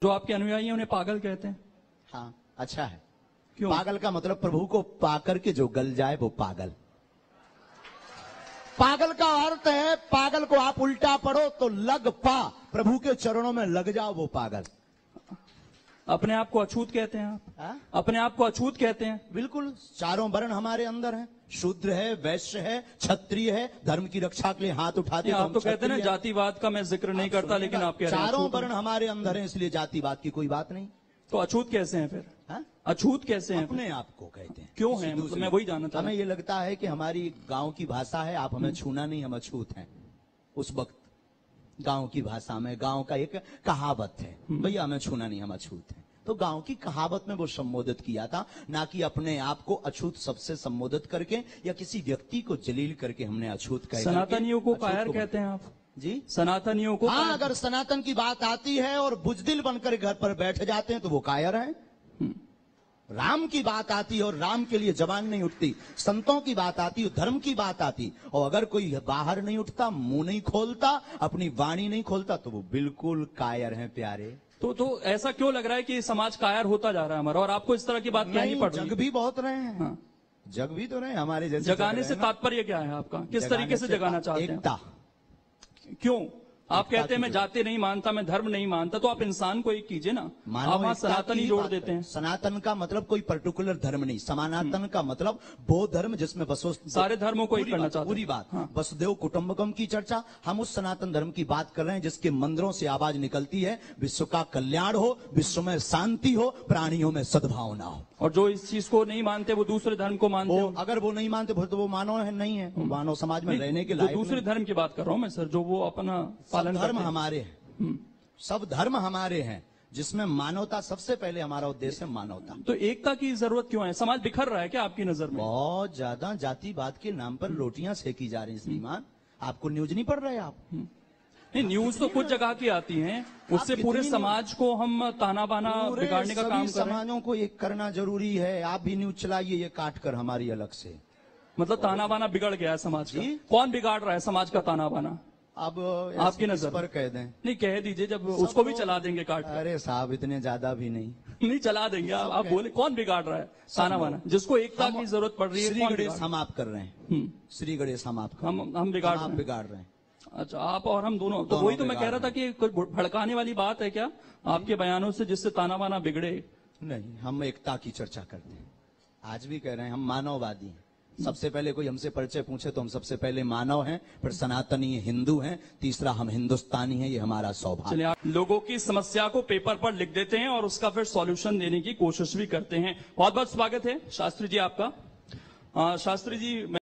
जो आपके अनुयायी हैं उन्हें पागल कहते हैं। हाँ, अच्छा है। क्यों? पागल का मतलब प्रभु को पाकर के जो गल जाए वो पागल। पागल का अर्थ है, पागल को आप उल्टा पढ़ो तो लग पा, प्रभु के चरणों में लग जाओ वो पागल। अपने आप को अछूत कहते हैं आप? हाँ? अपने आप को अछूत कहते हैं? बिल्कुल, चारों वर्ण हमारे अंदर हैं। शूद्र है, वैश्य है, क्षत्रिय है, धर्म की रक्षा के लिए हाथ उठाते आप तो कहते हैं ना जातिवाद का मैं जिक्र नहीं करता, लेकिन आप कह रहे हैं चारों वर्ण हमारे अंदर हैं, इसलिए जातिवाद की कोई बात नहीं। तो अछूत कैसे हैं फिर? हा? अछूत कैसे हैं? अपने आप को कहते हैं। क्यों है? मतलब मैं वही जानना चाहता हूं। हमें ये लगता है कि हमारी गांव की भाषा है, आप हमें छूना नहीं, हम अछूत हैं। उस वक्त गांव की भाषा में, गांव का एक कहावत है, भैया हमें छूना नहीं, हम अछूत हैं। तो गांव की कहावत में वो संबोधित किया था, ना कि अपने आप को अछूत सबसे संबोधित करके या किसी व्यक्ति को जलील करके हमने अछूत कहा। सनातनियों को कायर कहते हैं आप जी? सनातनियों को? हाँ, अगर सनातन की बात आती है और बुजदिल बनकर घर पर बैठ जाते हैं तो वो कायर हैं। राम की बात आती है और राम के लिए जबान नहीं उठती, संतों की बात आती है, धर्म की बात आती, और अगर कोई बाहर नहीं उठता, मुंह नहीं खोलता, अपनी वाणी नहीं खोलता, तो वो बिल्कुल कायर हैं प्यारे। तो ऐसा क्यों लग रहा है कि समाज कायर होता जा रहा है हमारा, और आपको इस तरह की बात क्या नहीं पड़ रही? जग भी बहुत रहे हैं। हाँ। जग भी तो रहे हमारे जैसे। जगाने से तात्पर्य क्या है आपका? किस तरीके से जगाना चाहते हैं? एकता। क्यों? आप कहते हैं मैं जाति नहीं मानता, मैं धर्म नहीं मानता, तो आप इंसान को एक कीजिए ना। आप वहां सनातन ही जोड़ देते हैं। सनातन का मतलब कोई पर्टिकुलर धर्म नहीं, सनातन का मतलब वो धर्म जिसमें बसो सारे धर्मों को एक करना चाहते हैं। पूरी बात। हाँ। वसुदेव कुटुंबकम की चर्चा, हम उस सनातन धर्म की बात कर रहे हैं जिसके मंदिरों से आवाज निकलती है, विश्व का कल्याण हो, विश्व में शांति हो, प्राणियों में सद्भावना हो। और जो इस चीज को नहीं मानते वो दूसरे धर्म को मानते हो। अगर वो नहीं मानते तो वो मानव है, नहीं है, मानव समाज में रहने के लायक। दूसरे धर्म की बात कर रहा हूं मैं सर, जो वो अपना पालन धर्म हमारे हैं, सब धर्म हमारे हैं, जिसमें मानवता सबसे पहले, हमारा उद्देश्य है मानवता। तो एकता की जरूरत क्यों है? समाज बिखर रहा है क्या आपकी नजर में? बहुत ज्यादा जातिवाद के नाम पर रोटियां सेकी जा रही हैं श्रीमान। आपको न्यूज नहीं पढ़ रहे आप? नहीं, न्यूज तो कुछ जगह की आती है, उससे पूरे समाज को हम ताना बाना बिगाड़ने का काम कर रहे हैं। समाजों को एक करना जरूरी है। आप भी न्यूज चलाइए ये काट कर हमारी अलग से। मतलब ताना बाना बिगड़ गया है समाज का? कौन बिगाड़ रहा है समाज का ताना बाना? अब आपकी नजर पर कह दें? नहीं, कह दीजिए, जब उसको भी चला देंगे काट। अरे साहब, इतने ज्यादा भी नहीं। नहीं, चला देंगे। आप बोले कौन बिगाड़ रहा है ताना बाना, जिसको एकता की जरूरत पड़ रही है? श्री गणेश हम आप कर रहे हैं, श्री गणेश हम आप हम बिगाड़ रहे हैं। अच्छा, आप और हम दोनों। तो वही तो मैं कह रहा था कि कोई भड़काने वाली बात है क्या आपके बयानों से, जिससे ताना बाना बिगड़े? नहीं, हम एकता की चर्चा करते हैं। आज भी कह रहे हैं हम मानववादी हैं। सबसे पहले कोई हमसे परिचय पूछे तो हम सबसे पहले मानव हैं, फिर सनातनी हिंदू हैं, तीसरा हम हिंदुस्तानी हैं। ये हमारा सौभाग्य। चलिए, आप लोगों की समस्या को पेपर पर लिख देते हैं और उसका फिर सॉल्यूशन देने की कोशिश भी करते हैं। बहुत बहुत स्वागत है शास्त्री जी आपका। शास्त्री जी,